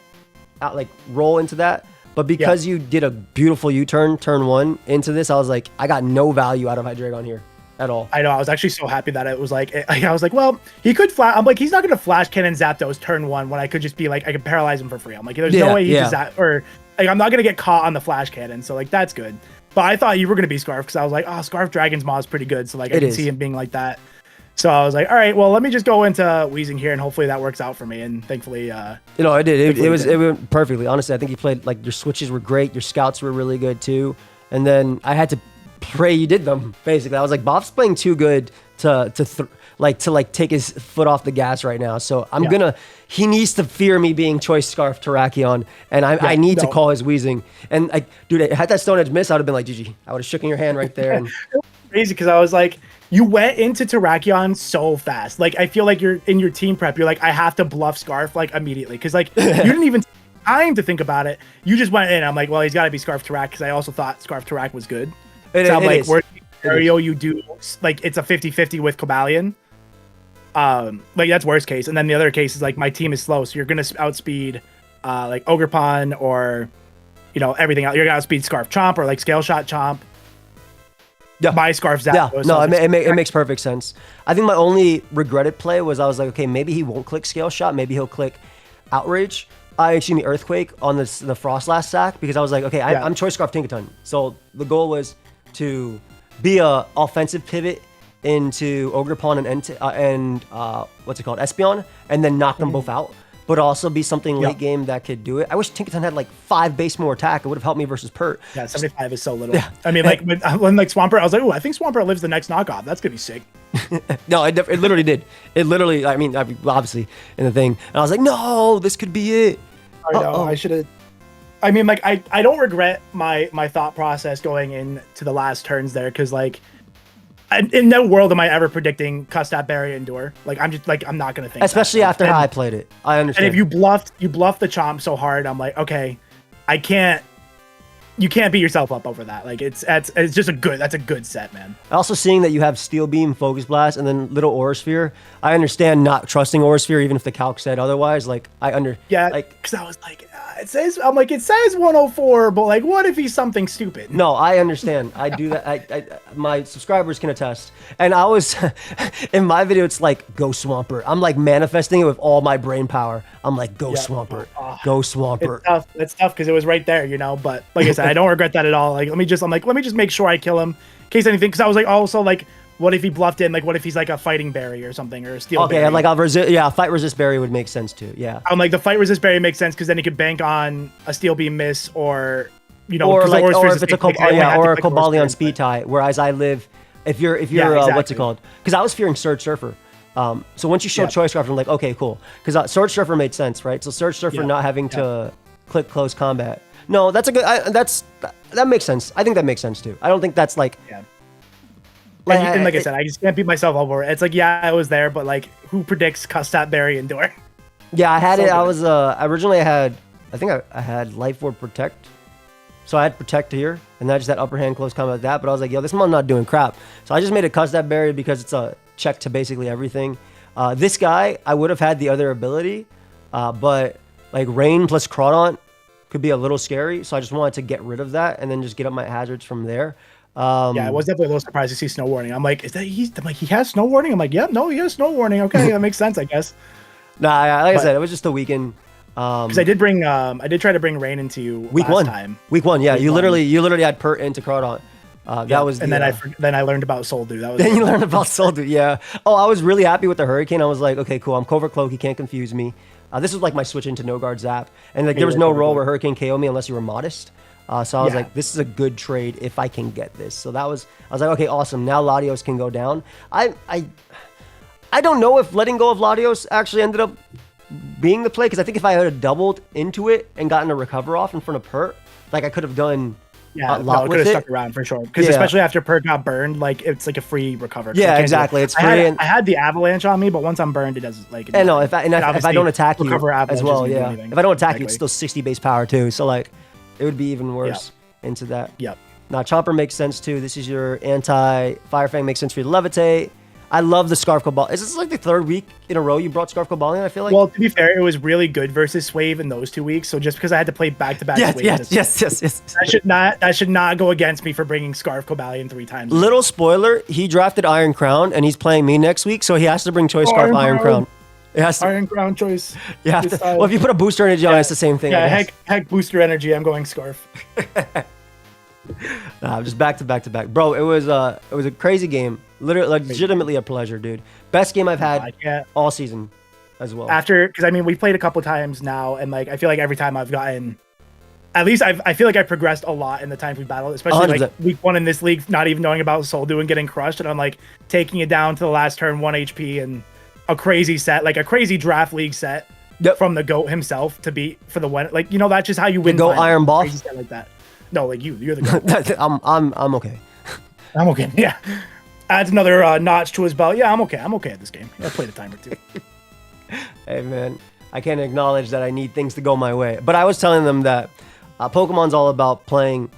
roll into that. But because you did a beautiful U-turn turn 1 into this, I was like, I got no value out of Hydreigon here at all. I know. I was actually so happy that it was like, I was like, well, he could flash. I'm like, he's not going to Flash Cannon Zapdos turn 1 when I could just be like, I could paralyze him for free. I'm like, there's no way he does that. Or like, I'm not going to get caught on the Flash Cannon. So like, that's good. But I thought you were going to be Scarf, because I was like, oh, Scarf Dragon's Maw is pretty good. So like, I can see him being like that. So I was like, all right, well, let me just go into Wheezing here, and hopefully that works out for me. And thankfully, it did. It went perfectly. Honestly, I think you played, like, your switches were great. Your scouts were really good too. And then I had to pray you did them, basically. I was like, Bob's playing too good to take his foot off the gas right now. So he needs to fear me being Choice Scarf Terrakion, and I need to call his Wheezing. And dude, had that Stone Edge miss, I would have been like, GG. I would have shook in your hand right there. And crazy, because I was like, you went into Terrakion so fast. Like, I feel like you're in your team prep, you're like, I have to bluff Scarf like immediately, because like you didn't even take time to think about it. You just went in. I'm like, well, he's got to be Scarf Terrak, because I also thought Scarf Terrak was good. So I'm like, worst scenario, you do like it's a 50-50 with Cobalion. Like that's worst case. And then the other case is like my team is slow, so you're gonna outspeed like Ogerpon or everything else. You're gonna outspeed Scarf Chomp or like Scale Shot Chomp. Yeah, my Scarf Zapdos. Yeah, no, it makes perfect sense. I think my only regretted play was I was like, okay, maybe he won't click Scale Shot, maybe he'll click Outrage. Earthquake on the Frostlass sack, because I was like, okay, I'm Choice Scarf Tinkaton. So the goal was to be a offensive pivot into Ogerpon and Espeon, and then knock them both out, but also be something late game that could do it. I wish Tinkaton had like 5 base more attack. It would have helped me versus Pert. Yeah, 75 is so little. Yeah. I mean, like when like Swampert, I was like, oh, I think Swampert lives the next knockoff. That's gonna be sick. No, it literally did. It literally, I mean, obviously in the thing, and I was like, no, this could be it. I know. I should have. I mean, like, I don't regret my thought process going into the last turns there, because like, in no world am I ever predicting Custap, Berry, Endure. Like, I'm just like, I'm not gonna think. Especially after how I played it, I understand. And if you bluffed the Chomp so hard, I'm like, okay, I can't. You can't beat yourself up over that. Like, it's just that's a good set, man. Also, seeing that you have Steel Beam, Focus Blast, and then little Aura Sphere, I understand not trusting Aura Sphere, even if the calc said otherwise. Like, because I was like, it says 104, but like, what if he's something stupid? No, I understand. I do that. My subscribers can attest. And I was in my video, it's like, go Swampert. I'm like manifesting it with all my brain power. I'm like, go Swampert, go Swampert. It's tough because it was right there, But like I said, I don't regret that at all. Like, let me just make sure I kill him in case anything. Because I was like, also like, what if he bluffed in? Like, what if he's like a Fighting Berry or something, or a Steel Berry? Okay, like a Fight Resist Berry would make sense too. Yeah. I'm like, the Fight Resist Berry makes sense because then he could bank on a Steel Beam miss, or or if it's a Cobalion Speed Tie. Whereas I live, if you're exactly. What's it called? Because I was fearing Surge Surfer. So once you showed Choice Scarf, I'm like, okay, cool. Because Surge Surfer made sense, right? So Surge Surfer not having to click close combat. No, that's a good. That makes sense. I think that makes sense too. I don't think that's like. Yeah. And like I said, I just can't beat myself over it. It's like, I was there, but like, who predicts Custap, Berry, Endure? Yeah, I had it. I was originally I had Life Orb Protect. So I had Protect here, and I just had Upper Hand, Close Combat like that. But I was like, yo, this mon's not doing crap. So I just made a Cuss That Barrier because it's a check to basically everything. This guy, I would have had the other ability, but like Rain plus Crawdaunt could be a little scary. So I just wanted to get rid of that and then just get up my hazards from there. Yeah, I was definitely a little surprised to see Snow Warning. I'm like, he has Snow Warning? I'm like, yep, no, he has Snow Warning. Okay, that makes sense, I guess. Nah, like I said, it was just a weekend. Because I did try to bring Rain into you week last one. time. Week one, yeah. You literally had Pert into Crawdaunt. That was and then I learned about Soldu. That was then you learned about Soldu, yeah. Oh, I was really happy with the Hurricane. I was like, okay, cool. I'm Covert Cloak. He can't confuse me. This was like my switch into No Guard Zap, and like there was no role where Hurricane KO me unless you were modest. So I was like, this is a good trade if I can get this. So I was like, okay, awesome. Now Latios can go down. I don't know if letting go of Latios actually ended up being the play, because I think if I had doubled into it and gotten a recover off in front of Pert, like I could have done a lot it with could have it. stuck around for sure. Because especially after Pert got burned, like it's like a free recover. Yeah, exactly. It's free. I had the avalanche on me, but once I'm burned, it doesn't like. And no, if I don't attack you as well, yeah. If I don't attack you, it's still 60 base power too. So like, it would be even worse into that. Yep. Now Chomper makes sense too. This is your anti Firefang, makes sense for you to levitate. I love the Scarf Cobalt. Is this like the third week in a row you brought Scarf Cobalt in? I feel like. Well, to be fair, it was really good versus Swave in those 2 weeks. So just because I had to play back-to-back Swave, yes. That should not go against me for bringing Scarf Cobalion 3 times. Little spoiler: he drafted Iron Crown, and he's playing me next week, so he has to bring Choice Scarf Iron Crown. It has to, Iron Crown choice. You have to. Well, if you put a booster energy on, it's the same thing. Yeah, heck, booster energy. I'm going Scarf. Nah, just back to back, bro. It was a crazy game. Literally, legitimately a pleasure, dude. Best game I've had all season, as well. Because I mean, we played a couple times now, and like I feel like every time I've gotten, at least I feel like I progressed a lot in the times we battled. Especially 100%. Like week 1 in this league, not even knowing about Soldu and getting crushed, and I'm like taking it down to the last turn, 1 HP, and a crazy set, like a crazy draft league set from the GOAT himself to beat for the win. Like that's just how you win. Go IronBoffin like that. No, like you're the GOAT. I'm okay. I'm okay. Yeah. Adds another notch to his belt. Yeah, I'm okay. I'm okay at this game. I played a time or two. Hey, man. I can't acknowledge that I need things to go my way. But I was telling them that Pokemon's all about playing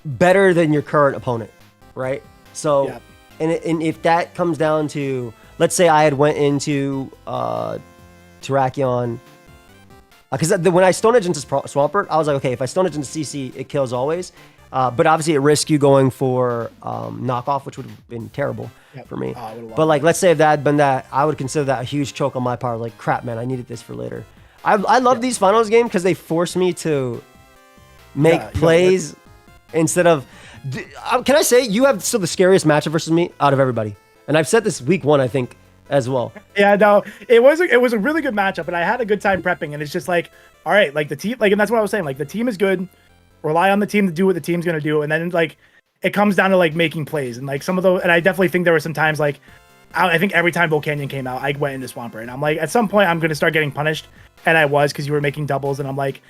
better than your current opponent, right? So, and if that comes down to, let's say I had went into Terrakion, because when I Stone Edge into Swampert, I was like, okay, if I Stone Edge into CC, it kills always. But obviously it risks you going for knockoff, which would have been terrible for me. But like, let's say if that had been that, I would consider that a huge choke on my part. Like, crap, man, I needed this for later. I love these finals games because they force me to make plays instead of. Can I say you have still the scariest matchup versus me out of everybody? And I've said this week 1, I think, as well. Yeah, no, it was a really good matchup, and I had a good time prepping. And it's just like, all right, like the team, like, and that's what I was saying. Like the team is good. Rely on the team to do what the team's gonna do, and then like it comes down to like making plays. And like some of those, and I definitely think there were some times like I think every time Volcanion came out, I went into Swampert, and I'm like, at some point I'm gonna start getting punished, and I was, because you were making doubles, and I'm like,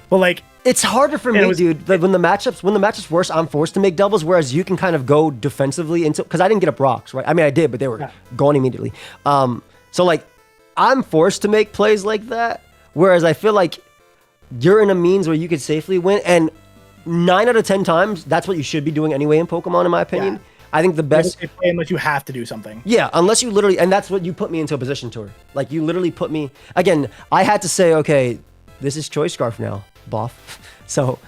but like it's harder for me, dude. Like when the matchup's worse, I'm forced to make doubles, whereas you can kind of go defensively into, because I didn't get up rocks, right? I mean, I did, but they were going immediately. So like I'm forced to make plays like that, whereas I feel like you're in a means where you could safely win, and 9 out of 10 times, that's what you should be doing anyway in Pokemon, in my opinion. I think the best play unless you have to do something. Yeah, unless you literally, and that's what you put me into a position to. Like you literally put me again. I had to say, okay, this is Choice Scarf now, Boff. So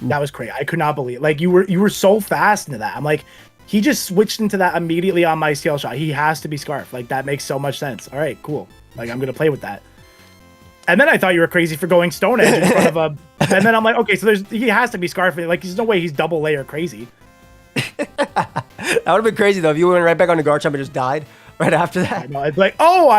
that was crazy. I could not believe, like you were so fast into that. I'm like, he just switched into that immediately on my scale shot. He has to be Scarf. Like that makes so much sense. All right, cool. Like I'm gonna play with that. And then I thought you were crazy for going Stone Edge in front of a. And then I'm like, okay, so he has to be Scarf. Like, there's no way he's double layer crazy. That would have been crazy though if you went right back on the guard champ and just died right after that. No, it's like, oh,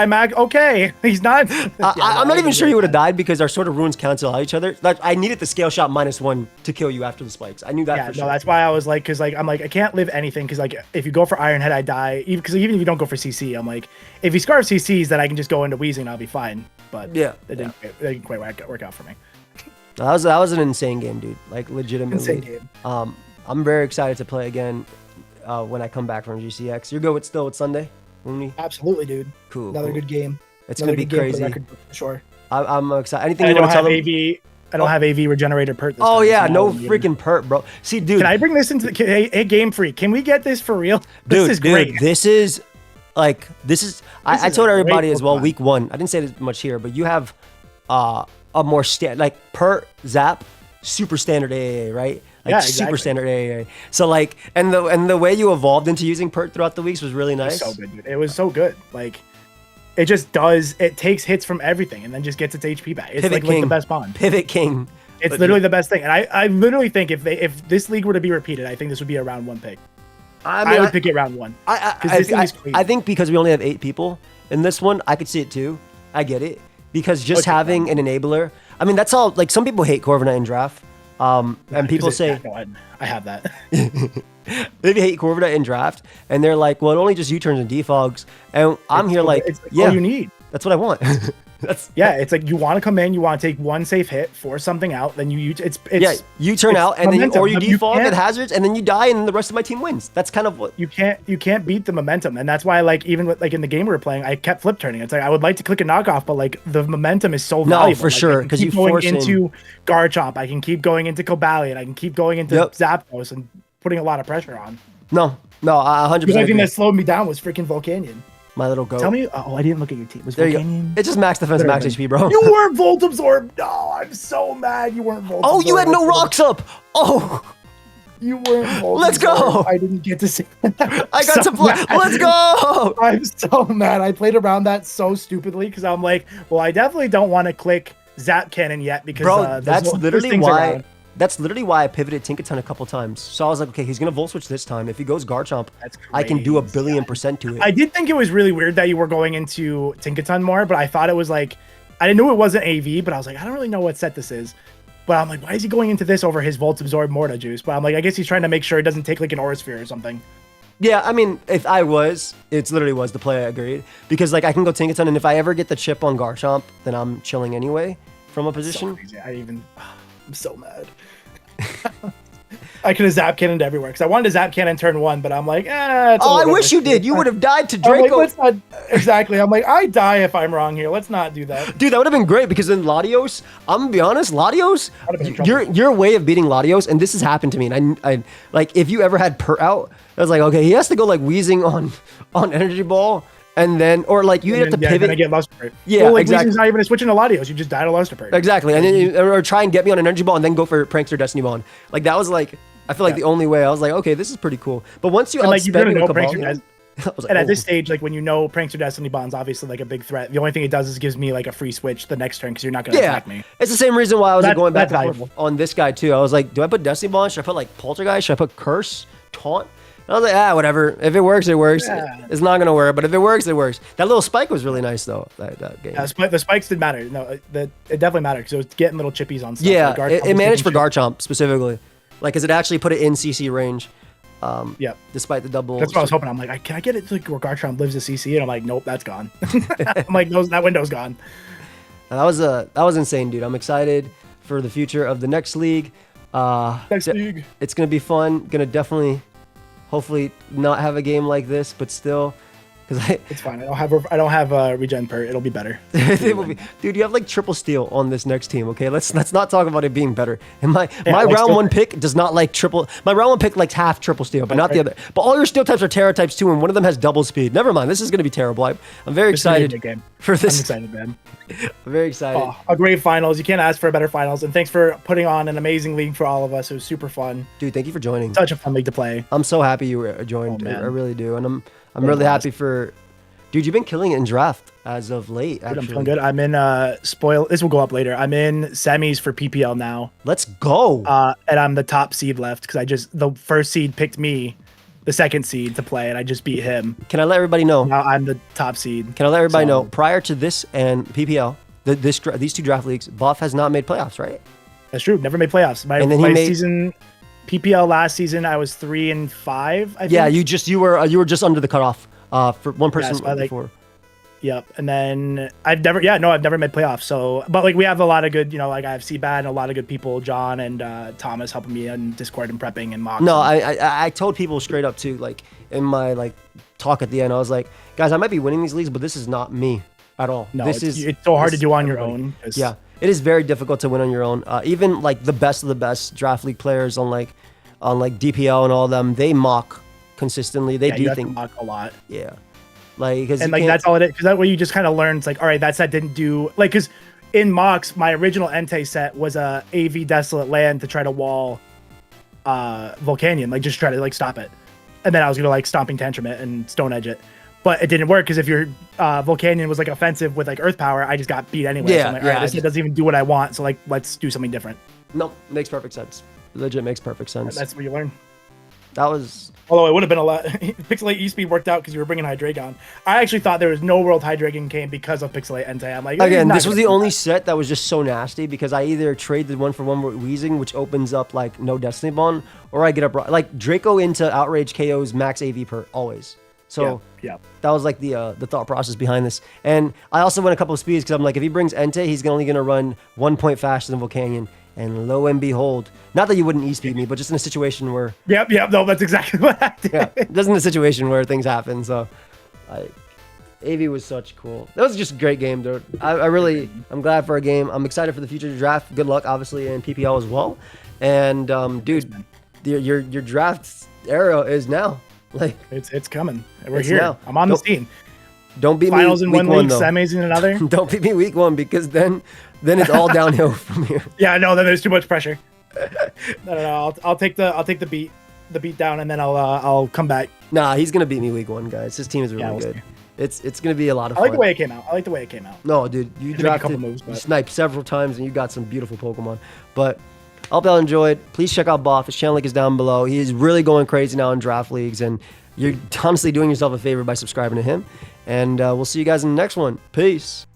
okay, he's not. I'm not even sure you would have died because our sort of runes cancel out each other. Like, I needed the scale shot -1 to kill you after the spikes. I knew that for sure. No, that's why I was like, because like I'm like, I can't live anything, because like if you go for Iron Head, I die. Because even if you don't go for CC, I'm like, if he Scarf CCs, then I can just go into Weezing, I'll be fine. But it didn't quite work out for me. That was an insane game, dude. Like legitimately. Insane game. I'm very excited to play again when I come back from GCX. You're good with still with Sunday? Absolutely, dude. Cool. Another good game. It's gonna be crazy. For sure. I'm excited. Anything you want to tell them? I don't have AV regenerated pert this Oh time, yeah, so no freaking pert, bro. See, dude. Can I bring this into the hey, Game Freak? Can we get this for real? This is great. Dude, this is like I told everybody as well. Pokemon. Week 1, I didn't say this much here, but you have a more like pert zap, super standard AAA, right? Like Yeah, super exactly. standard AAA. So like, and the way you evolved into using pert throughout the weeks was really nice. So good, dude. It was so good. Like, it just does. It takes hits from everything and then just gets its HP back. It's Pivot like King. the best bond. Pivot King. It's literally the best thing. And I literally think if this league were to be repeated, I think this would be a round 1 pick. I would pick it round 1. This thing is crazy. I think because we only have 8 people in this one, I could see it too. I get it. Because just having an enabler, I mean, that's all. Like, some people hate Corviknight in draft. And people say, I have that. they hate Corviknight in draft, and they're like, well, it only just U-turns and defogs. And I'm here like, it's yeah, all you need. That's what I want. It's like you want to come in, you want to take one safe hit, force something out, then you turn out, and then you defog can't- at hazards, and then you die, and the rest of my team wins. That's kind of what you can't beat the momentum, and that's why like even with, like in the game we were playing, I kept flip turning. It's like I would like to click a knockoff, but like the momentum is so valuable. for sure, because you force going into Garchomp, I can keep going into Cobalion, I can keep going into Zapdos and putting a lot of pressure on. No, 100%. The only thing that slowed me down was freaking Volcanion. My little goat. Tell me, I didn't look at your team. Was There Volcanion? you go. It's just max defense, max HP, bro. You weren't Volt Absorb. No, I'm so mad you weren't Volt Absorb. Oh, you had no rocks up. Oh, you weren't Volt Let's Absorb. go. I didn't get to see. I got to play. Let's go. I'm so mad. I played around that so stupidly because I'm like, well, I definitely don't want to click Zap Cannon yet because bro, that's literally why. Around. That's literally why I pivoted Tinkaton a couple times. So I was like, okay, he's gonna Volt Switch this time. If he goes Garchomp, I can do 1 billion% to it. I did think it was really weird that you were going into Tinkaton more, but I thought it was like, I didn't know it wasn't AV, but I was like, I don't really know what set this is. But I'm like, why is he going into this over his Volt Absorb Morta Juice? But I'm like, I guess he's trying to make sure he doesn't take like an Aura Sphere or something. Yeah, I mean, if I was, it literally was the play I agreed. Because like I can go Tinkaton, and if I ever get the chip on Garchomp, then I'm chilling anyway from a position. So I'm so mad. I could have Zap Cannoned everywhere because I wanted to Zap Cannon turn 1, but I'm like, I wish you did. You would have died to Draco. I'm like, let's not, exactly. I'm like, I die if I'm wrong here. Let's not do that. Dude, that would have been great because then Latios, I'm gonna be honest, Latios, trouble. your way of beating Latios, and this has happened to me, and I like if you ever had Pert out, I was like, okay, he has to go like wheezing on Energy Ball, and then or like you have to pivot. And I get Lusterpert. Yeah, well, like, exactly. Weezing's not even switching to Latios. You just died to Lusterpert. Exactly, and then or try and get me on an Energy Ball, and then go for Prankster Destiny Bond. Like that was like, I feel like the only way. I was like, okay, this is pretty cool. But once you outspend me with Cobalion, and at this stage, like when you know Prankster Destiny Bond's obviously like a big threat, the only thing it does is gives me like a free switch the next turn because you're not going to attack me. It's the same reason why I was like, going back that's on this guy too. I was like, do I put Destiny Bond? Should I put like Poltergeist? Should I put Curse? Taunt? And I was like, whatever. If it works, it works. Yeah. It's not gonna work, but if it works, it works. That little spike was really nice though. That game. The spikes did matter. No, it definitely mattered because it was getting little chippies on stuff. Yeah, like it managed for Garchomp specifically, like, cause it actually put it in CC range. Despite the double. That's what I was hoping. I'm like, can I get it to like where Garchomp lives a CC? And I'm like, nope, that's gone. I'm like, no, that window's gone. That was insane, dude. I'm excited for the future of the next league. Next league. It's gonna be fun. Gonna definitely, hopefully, not have a game like this, but still, because it's fine. I don't have regen pert. It'll be better. It will be, dude. You have like triple steal on this next team. Okay, let's not talk about it being better. And my round 1 pick does not like triple. My round 1 pick likes half triple steal, but not the other. But all your steel types are Terra types too, and one of them has double speed. Never mind. This is gonna be terrible. I'm very excited for this. I'm excited, man. I'm very excited. Oh, a great finals. You can't ask for a better finals. And thanks for putting on an amazing league for all of us. It was super fun. Dude, thank you for joining. Such a fun league to play. I'm so happy you joined. I really do, and I'm really happy for. Dude, you've been killing it in draft as of late. Actually, I'm feeling good. I'm in spoil. This will go up later. I'm in semis for PPL now. Let's go. And I'm the top seed left because the first seed picked me, the second seed to play, and I just beat him. Can I let everybody know? Now I'm the top seed. Can I let everybody know? Prior to this and PPL, these 2 draft leagues, Buff has not made playoffs, right? That's true. Never made playoffs. My season, PPL last season, I was 3-5. I think. Yeah, you were just under the cutoff. For one person before. Yep. And then I've never made playoffs. So, but like we have a lot of good, like I have CBAD and a lot of good people, John and Thomas helping me in Discord and prepping and mock. No, I told people straight up too, like in my like talk at the end, I was like, guys, I might be winning these leagues, but this is not me at all. No, it's so hard to do on your own. Yeah. it is very difficult to win on your own. Even like the best of the best draft league players on like DPL and all of them, they mock consistently. They do think mock a lot. Yeah, like and like that's all it is. Because that way you just kind of learn. It's like, all right, that set didn't do like because in mocks my original Entei set was a AV Desolate Land to try to wall Volcanion, like just try to like stop it, and then I was gonna like Stomping Tantrum it and Stone Edge it. But it didn't work because if your Volcanion was like offensive with like Earth Power, I just got beat anyway. Yeah, so I'm like, all right, this doesn't even do what I want. So like, let's do something different. Nope, makes perfect sense. Legit makes perfect sense. That's what you learn. That was. Although it would have been a lot. Pixelate E-Speed worked out because you were bringing Hydreigon. I actually thought there was no World Hydreigon came because of Pixelate Entei. I'm like, again, this was the only set that was just so nasty because I either trade the 1-for-1 with Weezing, which opens up like no Destiny Bond, or I get a like Draco into Outrage KO's max AV per always. So yeah, that was like the thought process behind this. And I also went a couple of speeds because I'm like, if he brings Entei, he's only going to run 1 point faster than Volcanion. And lo and behold, not that you wouldn't e-speed me, but just in a situation where... Yep, no, that's exactly what I did. Yeah, just in a situation where things happen. So, AV was such cool. That was just a great game, dude. I'm glad for a game. I'm excited for the future draft. Good luck, obviously, in PPL as well. And, dude, your draft era is now. Like it's coming. We're here. Now. I'm on the scene. Don't beat Finals me in week one league, semis in another. Don't beat me week 1 because then it's all downhill from here. Yeah, no, then there's too much pressure. No. I'll take the beat down, and then I'll come back. Nah, he's gonna beat me week 1, guys. His team is really good. It's gonna be a lot of fun. I like the way it came out. No, dude, you drafted, a couple moves, you sniped several times, and you got some beautiful Pokemon. But I hope y'all enjoyed. Please check out Boff. His channel link is down below. He is really going crazy now in draft leagues, and you're honestly doing yourself a favor by subscribing to him. And we'll see you guys in the next one. Peace.